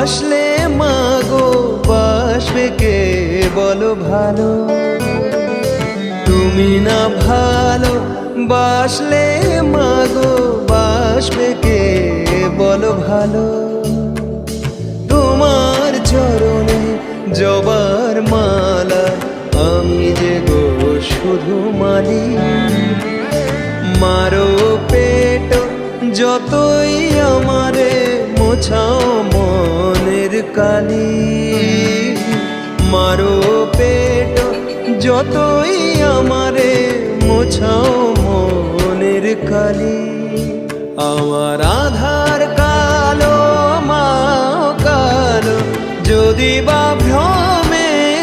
বাসলে মাগো বাসবে কে বলো ভালো, তুমি না ভালো বাসলে মাগো বাসবে কে বলো ভালো। তোমার চরণে জবার মালা আমি যে গো শুধু মালি, মারো পেট যতই আমারে মোছাও মনের কালি, মারো পেট যতই আমারে মোছাও মনের কালি। আমার আধার কালো মা কালো যদি বা